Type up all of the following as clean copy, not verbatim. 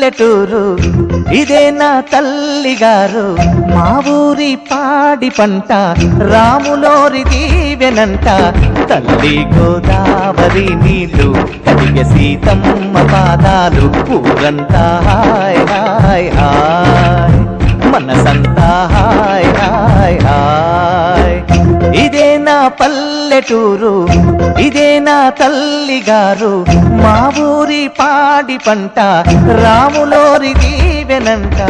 పల్లెటూరు ఇదే నా తల్లిగారు మా ఊరి పాడి పంట రాములోరి దీవెనంట తల్లి గోదావరి నీళ్ళు కడిగ సీతమ్మ పాదాలు ఊరంతా హాయ్ హాయ్ హాయ్ మనసంతా హాయ్ హాయ్ హాయ్ ఇదే నా పల్లెటూరు ఇదే నా తల్లిగారు మా ఊరి పాడి పంట రాములోరి దీవెనంట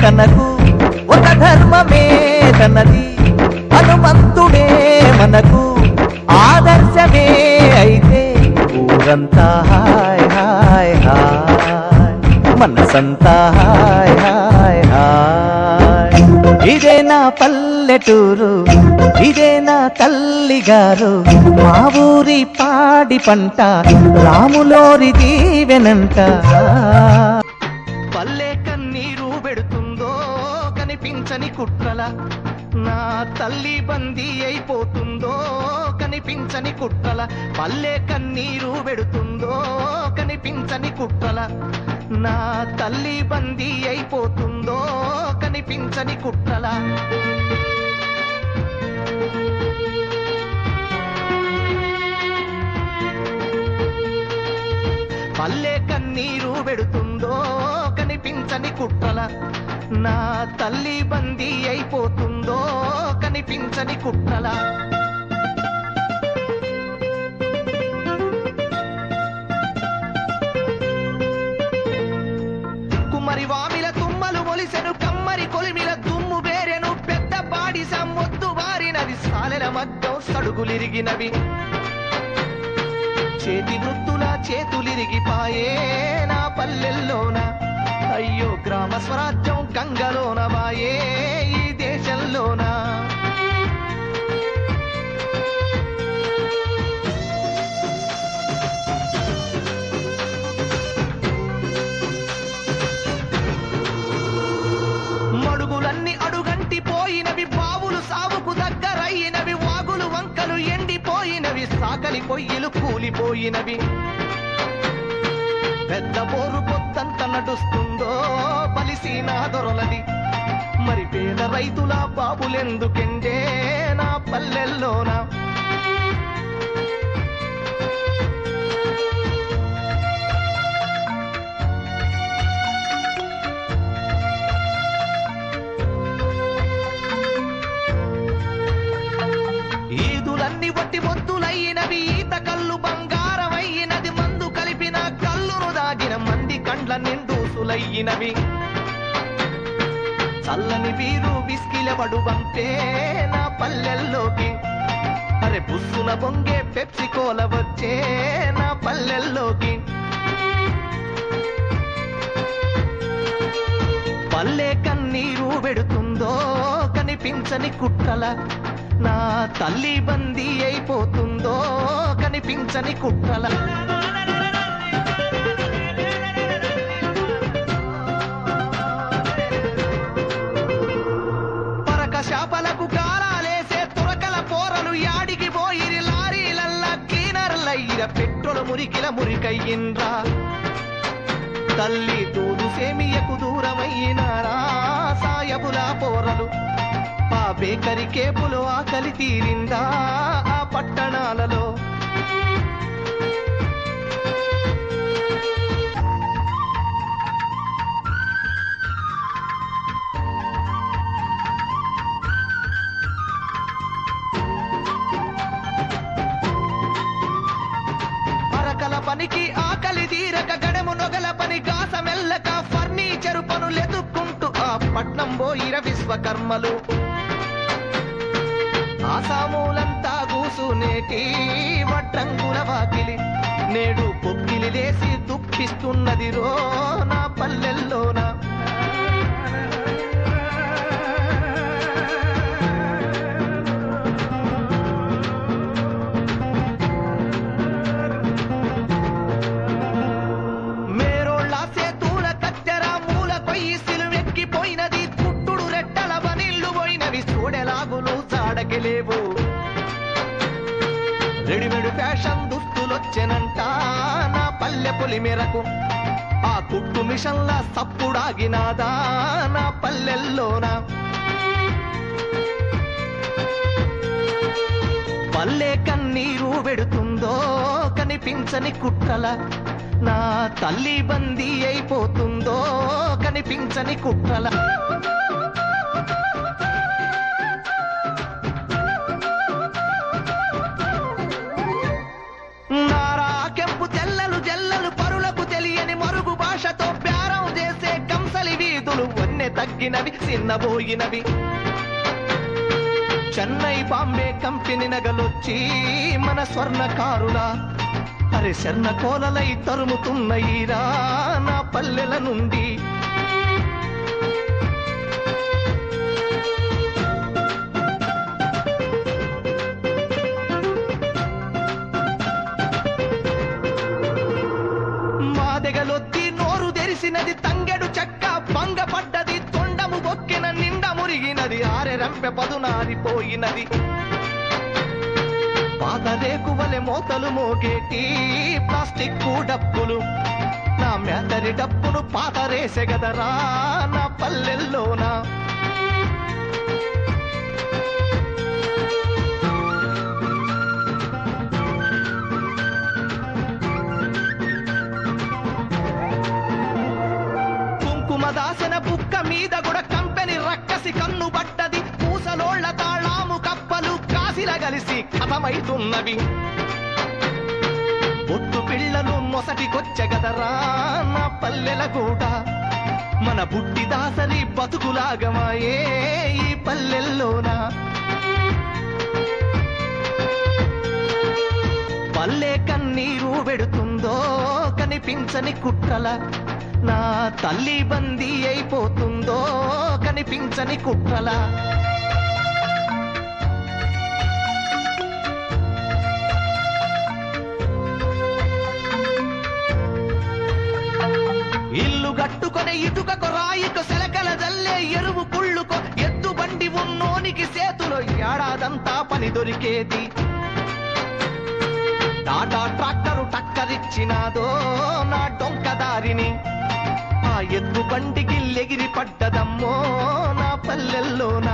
తనకు ఒక ధర్మమే తనది హనుమంతుడే మనకు ఆదర్శమే అయితే ఊరంతా హాయ్ హాయ్ హాయ్ మనసంతా హాయ్ హాయ్ హాయ్ ఇదే నా పల్లెటూరు ఇదే నా తల్లిగారు మా ఊరి పాడి పంట రాములోరి దీవెనంట పల్లె కన్నీరు పెడుతుందో కనిపించని కుట్రల నా తల్లి బందీ అయిపోతుందో కనిపించని కుట్రల పల్లె కన్నీరు పెడుతుందో కనిపించని కుట్రల నా తల్లి బందీ అయిపోతుందో కనిపించని కుట్రల పల్లె కన్నీరు పెడుతుందో కనిపించని కుట్రల నా తల్లి బందీ అయిపోతుందో కనిపించని కుట్రల కుమ్మరి వామిల తుమ్మలు మొలిసెను కమ్మరి కొలిమిల దుమ్ము వేరెను పెద్ద బాడిస మొద్దు వారినది సాలెల మగ్గం సడుగులిరిగినవి చేతి వృత్తుల చేతులిరిగిపాయే నా పల్లెల్లోన అయ్యో గ్రామ స్వరాజ్యం గంగలోన బాయే ఈ దేశంలోన మడుగులన్నీ అడుగంటి పోయినవి బావులు సావుకు దగ్గరయినవి వాగులు వంకలు ఎండిపోయినవి సాకలి పొయ్యిలు కూలిపోయినవి పెద్ద బోరు పొత్తంత నడుస్తుందో బలిసీనా దొరలది మరి పేద రైతుల బాబులెందుకెండే నా పల్లెల్లోన ఈదులన్నీ వట్టి మొద్దులయ్యినవి ఈత కళ్ళు బంగారమయ్యినది మందు కలిపిన కళ్ళును దాగిన మంది కండ్ల నిండూసులయ్యినవి చల్లని వీరు విస్కిలబడు బంపే నా పల్లెల్లోకి అరే బుస్సున బొంగే పెప్సి కోల వచ్చే నా పల్లెల్లోకి పల్లె కన్నీరు పెడుతుందో కనిపించని కుట్రల నా తల్లి బందీ అయిపోతుందో కనిపించని కుట్రల పరక శాపలకు కారాలేసే తురకల పోరలు యాడికి పోయిరి లారీలల్లా క్లీనర్లయ్యిర పెట్రోలు మురికిల మురికయ్యిండ్రా తల్లి తోడు సేమియకు దూరమయ్యినారా సాయబుల పోరలు ఆ బేకరి కేపులో ఆకలి తీరిందా ఆ పట్టణాలలో మెల్లక ఫర్నిచరు పనులెదుక్కుంటూ ఆ పట్నం పోయిర విశ్వకర్మలు. ఆసామూలంతా కూసునేటి వడ్రంగుల వాకిలి నేడు పొక్కిలి లేసి దుఃఖిస్తున్నది రో నా పల్లెల్లోన. మేరోళ్ళ సేతుల కత్తెర మూల కొయ్యి సిలువెక్కిపోయినది, పుట్టుడు రెట్టల బనిళ్ళు పోయినవి, చూడెలాగులు చాడకెలేవు. రెడీమేడ్ ఫ్యాషన్ దుస్తులొచ్చెనంట నా పల్లె పొలి మేరకు, ఆ కుట్టు మిషన్ల సప్పుడాగినాదా నా పల్లెల్లోన. పల్లె కన్నీరు పెడుతుందో కనిపించని కుట్రల, నా తల్లి బందీ అయిపోతుందో కనిపించని కుట్రల. తెల్లలు జల్లలు పరులకు తెలియని మరుగు భాషతో ప్యారం చేసే కంసలి వీధులు వన్నె తగ్గినవి చిన్నబోయినవి. చెన్నై బాంబే కంపెనీ నగలొచ్చి మన స్వర్ణకారుల అరే శర్ణ కోలలై తరుముతున్నయిరా నా పల్లెల నుండి. మాదెగలొత్తి నోరు తెరిసినది, తంగెడు చెక్క భంగపడ్డది, తొండము బొక్కిన నిండ మురిగినది, ఆరెరంపె పదునారిపోయినది. పాత రేకువలె మోతలు మోగేటి ప్లాస్టిక్ డప్పులు, నా మేతరి డప్పును పాతరేసెగదరా నా పల్లెల్లోన. దాసన బుక్క మీద కూడా కంపెనీ రక్కసి కన్ను పడ్డది, పూసలోళ్ల తాళాము కప్పలు కాసిల కలిసి కథమైతున్నవి. బొట్టు పిల్లలు మొసటికొచ్చగదరా నా పల్లెల కూడా, మన బుట్టి దాసరి బతుకులాగమాయే ఈ పల్లెల్లోన. పల్లె కన్నీరు పెడుతుందో కనిపించని కుట్రల, నా తల్లి బందీ అయిపోతుందో కనిపించని కుట్రల. ఇల్లు గట్టుకొని ఇటుకకు రాయికు సెలకల జల్లే ఎరువు కుళ్ళుకో, ఎద్దు బండి ఉన్నోనికి సేతులో ఏడాదంతా పని దొరికేది. టాటా ట్రాక్టరు టక్కరిచ్చినాదో నా డొంకదారిని, ఆ ఎద్దు బండికి లెగిరి పడ్డదమ్మో నా పల్లెల్లోన.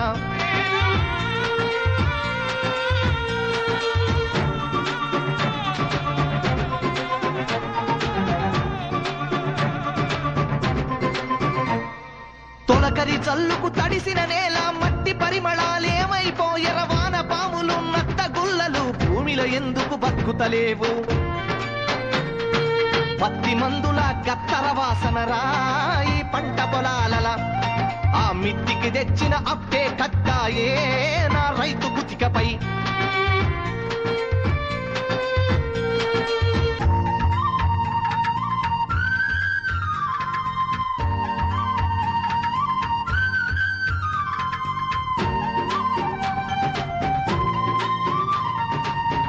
తొలకరి చల్లుకు తడిసిన నేల మట్టి పరిమళాలేమైపోయర, వాన పాములు నత్త గుల్లలు భూమిలో ఎందుకు బతుకుతలేవు. పత్తి మందుల గత్తర వాసనరా ఈ పంట పొలాలల, ఆ మిట్టికి తెచ్చిన అప్పే కక్కాయే నా రైతు గుతికపై.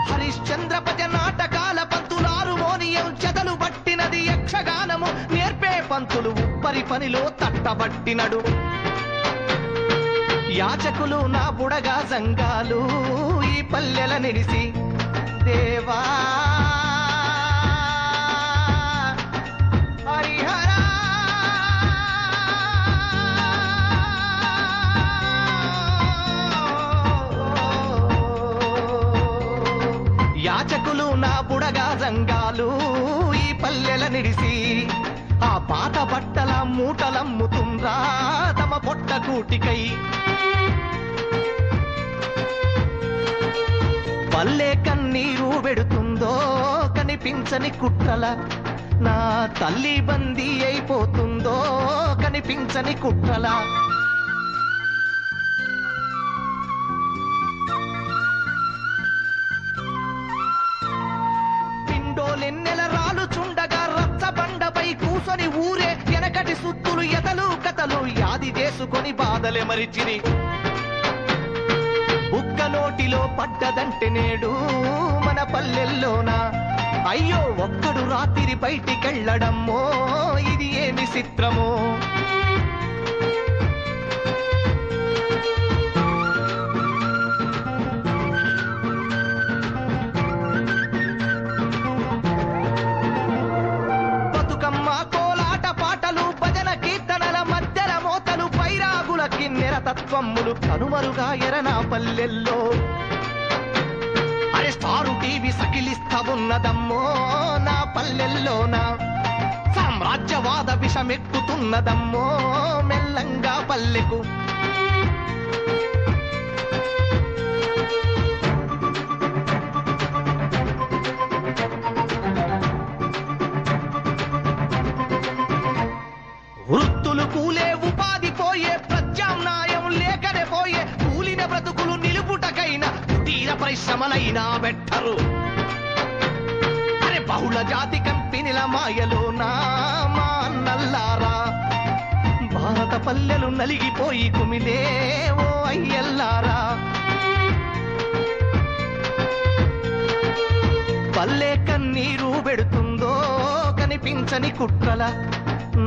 హరిశ్చంద్రపజ నాటకాల పంతులారు మోనియం చెదలు పట్టినది, యక్షగానము నేర్పే పంతులు ఉప్పరి పనిలో తట్టబట్టినడు. యాచకులు నా బుడగా సంఘాలు ఈ పల్లెల నిడిసి, దేవా హరిహరా యాచకులు నా బుడగా సంఘాలు ఈ పల్లెల నిడిసి, ఆ పాత బట్టల మూటలమ్ముతుండ్రా తమ పొట్ట కూటికై. పల్లె కన్నీరు పెడుతుందో కనిపించని కుట్రల, నా తల్లి బందీ అయిపోతుందో కనిపించని కుట్రలా. పిండోలెన్నెల రాలుచుండగా రచ్చబండపై కూసొని ఊరే వెనకటి సుత్తులు ఎదలు కథలు యాది చేసుకొని బాధలే మరిచిరి. ఉక్క నోటిలో పడ్డదంటే నేడు మన పల్లెల్లోనా అయ్యో ఒక్కడు రాత్రి బయటికెళ్ళడమ్మో ఇది ఏమి చిత్రమో. బతుకమ్మ కోలాట పాటలు భజన కీర్తనల మధ్యల మోతలు పైరాగుల కిన్నెర తత్వమ్ములు కనుమరుగా ఎరనా పల్లెల్లో. స్టారు టీవీ సకిలిస్తా ఉన్నదమ్మో నా పల్లెల్లోనా. సామ్రాజ్యవాద విషమెక్కుతున్నదమ్మో మెల్లంగా పల్లెకు. వృత్తులు కూలే ఉపాధి పోయే ప్రత్యామ్నాయం లేకనే పోయే కూలిన బ్రతుకులు నిలుపుటకైనా తీర పరిశ్రమలైనా పెట్టరు. అరే బహుళ జాతి కంపెనీల మాయలోనా మా అన్నల్లారా భారత పల్లెలు నలిగిపోయి కుమిలే ఓ అయ్యల్లారా. పల్లె కన్నీరు పెడుతుందో కనిపించని కుట్రల.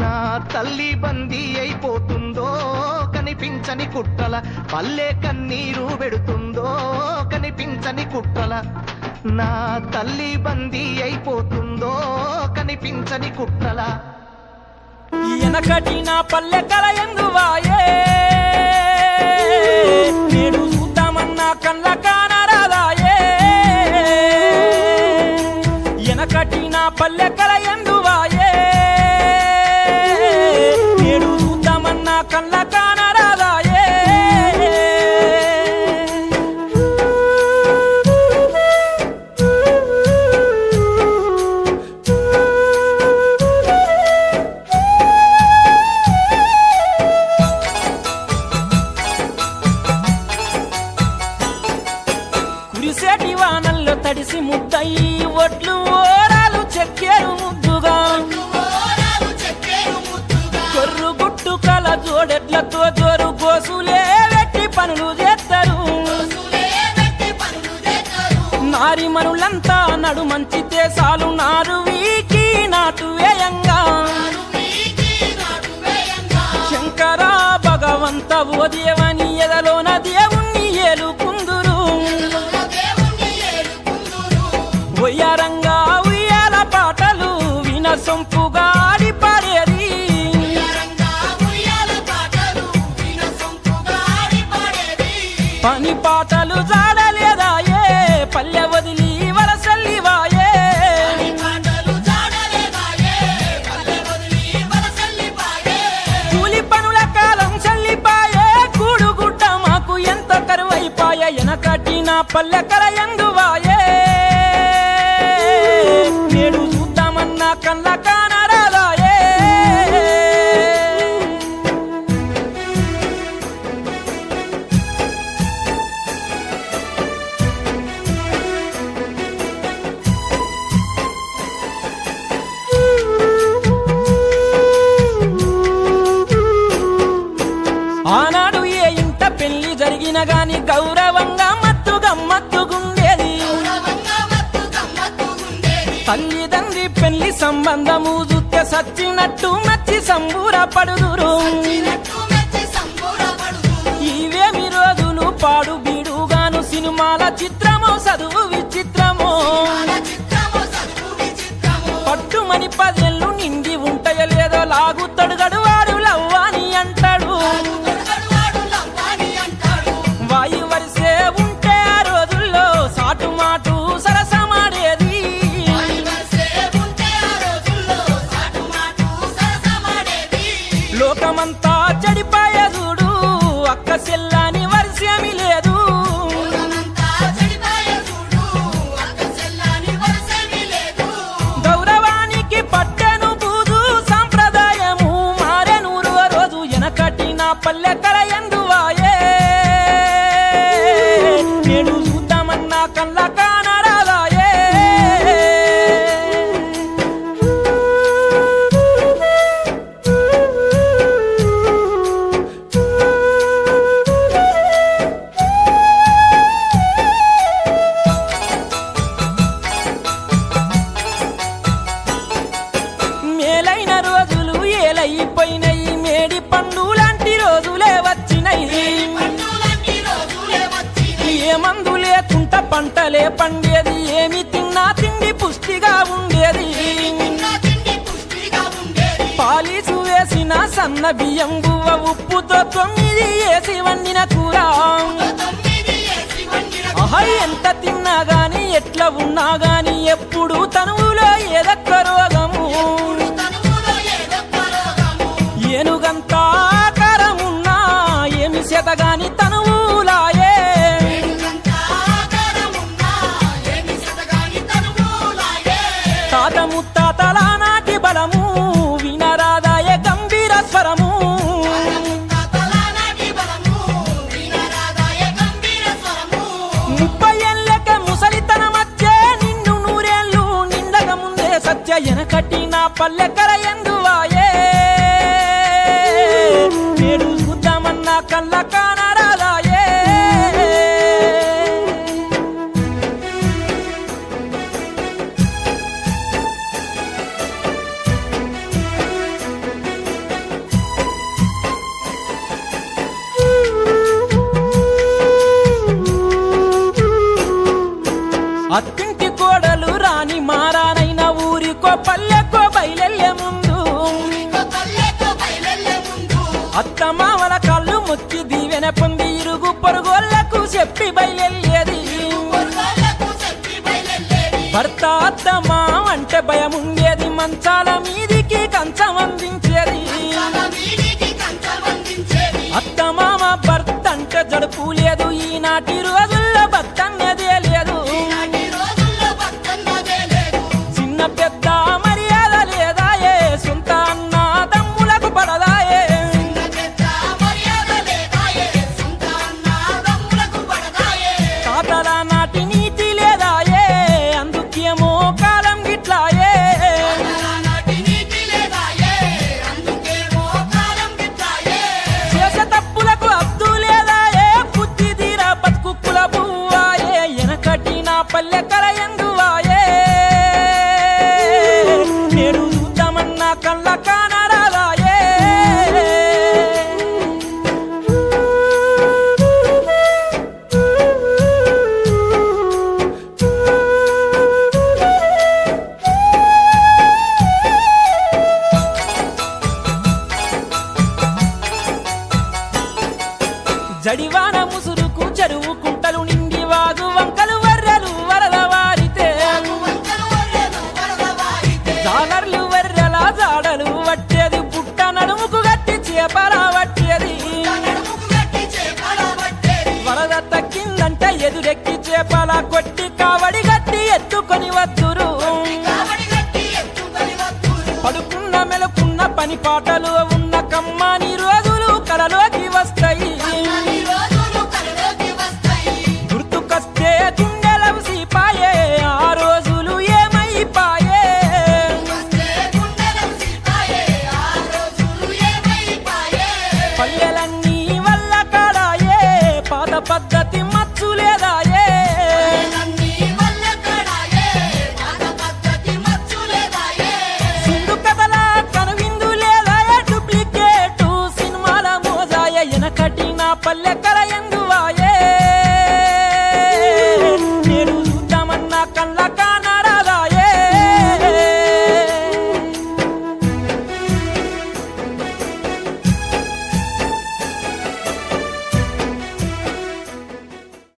నా తల్లి బందీ అయిపోతుందో కనిపించని కుట్రల. పల్లె కన్నీరు పెడుతుందో కనిపించని కుట్రల. నా తల్లి బందీ అయిపోతుందో కనిపించని కుట్రల. ఎనకటి నా పల్లె కల ఎందువాయే నేడు చూద్దామన్నా కళ్ళ కానరాదాయే. ఎనకటి నా పల్లె కల ఎందువాయే నేడు చూద్దామన్నా కళ్ళ కానరాదాయే. కురిసేటి వానల్లో తడిసి ముద్దయి ఒట్లు ఓరాలు చెక్కేరు ముద్దుగా. కొర్రు గుట్టు కల జోడెడ్లతో జోరు గోసులే వెట్టి పనులు చేస్తారు. నారి మనులంతా నడు మంచి దేశాలు నారు వీకి నాటు వేయంగా. శంకర భగవంత ఓ దేవని ఎదలోన దేవుణ్ణి ఏలుకుందురు. ఒయ్యారంగా ఉయ్యాల పాటలు విన సొంపుగా ఆడి పాడేది. పని పాటలు జాడలేదాయే పల్లె వదిలి వలసల్లివాయే. కూలి పనుల కాలం చల్లిపాయే కూడుగుడ్డ మాకు ఎంత కరువైపాయే. ఎనకటి నా పల్లె కల ఎందువాయే నేడు చూద్దామన్నా కళ్ళ కానరాదాయే. ఆనాడు ఏ ఇంట పెళ్లి జరిగిన గాని గౌరవంగా మత్తు గమ్మత్తుగుండేది. తల్లిదండ్రి పెళ్లి సంబంధము చూస్తే సచ్చినట్టు మచ్చి సంబూరపడుదురు. ఇవేమి రోజులు పాడు బీడుగాను సినిమాల చిత్రమో చదువు విచిత్రమో. పట్టుమని 10 ఏళ్ళు నిండి ఉంటాయో లేదో లాగుతాడు గడువాడు లవ్వాని అంటాడు. వాయి వరిసే ఉంటే ఆ రోజుల్లో సాటు మాటు సరసమాడేది. లోకమంతా చెడిపాయ చూడు అక్క సెల్లాని వరిసేమి లేదు. గౌరవానికి పట్టే పల్లె కలయందువాయే నేడు చూద్దామన్నా కళ్ళ కానరాదాయే మేలైన రోజులు ఏలైపోయినాయి మేడి పండు లాంటి రోజులే వచ్చినాయి ఏ మందు లేకుంట పంటలే పండేది ఏమి తిన్నా తిండి పుష్టిగా ఉండేది పాలీసు వేసిన సన్న బియ్యం గువ్వ ఉప్పుతో 9 వేసి వండిన కూర ఆహా ఎంత తిన్నా గాని ఎట్లా ఉన్నా గాని ఎప్పుడు తనువులో ఏదొక్క రోగము ఏనుగంత ఆకారమున్నా ఏమి శతగాని తనువులాయే తాత ముత్తాతల నాటి బలము వినరాదాయ గంభీర స్వరము 30 ఏళ్ళకే ముసలితనం వచ్చే నిన్ను 100 ఏళ్ళు నిండక ముందే సత్య ఎనకటి నా పల్లె కలయందువాయే నేడు చూద్దామన్నా కళ్ళ కానరాదాయే అత్తింటి కోడలు రాని మారానైన ఊరికో పల్లెకో బయలెల్లే ముందు అత్త మామల కాళ్ళు మొక్కి దీవెన పొంది ఇరుగు పొరుగోళ్లకు చెప్పి బయలెల్లేది భర్త అత్త మామ అంటే భయం ఉండేది మంచాల మీదికి కంచం అందించేది అత్త మామ భర్త అంటే జడుపు లేదు ఈనాటి రోజుల్లో భర్త అన్నదే లేదు చిన్న పెద్ద మర్యాద లేదాయే సొంత అన్న తమ్ములకు పడదాయే తాతల నాటి నీతి లేదాయే అందుకేమో కాలం గిట్లాయే చేసే తప్పులకు అద్దు లేదాయే బుద్ధి తీరా బతుకుల బువ్వాయే ఎనకటి నా పల్లె కలయందువాయే నేడు చూద్దామన్నా కళ్ళ కానరాదాయే జడివాన ముసురుకు చెరువు కుంటలు నిండి వాగు వంకలు వర్రెలు వరద వారితే జాలర్లు వర్రెల జాడలు వట్టేది పుట్ట నడుముకు గట్టి చేపలా వట్టేది వరద తగ్గిందంటే ఎదురెక్కి చేపలా కొట్టి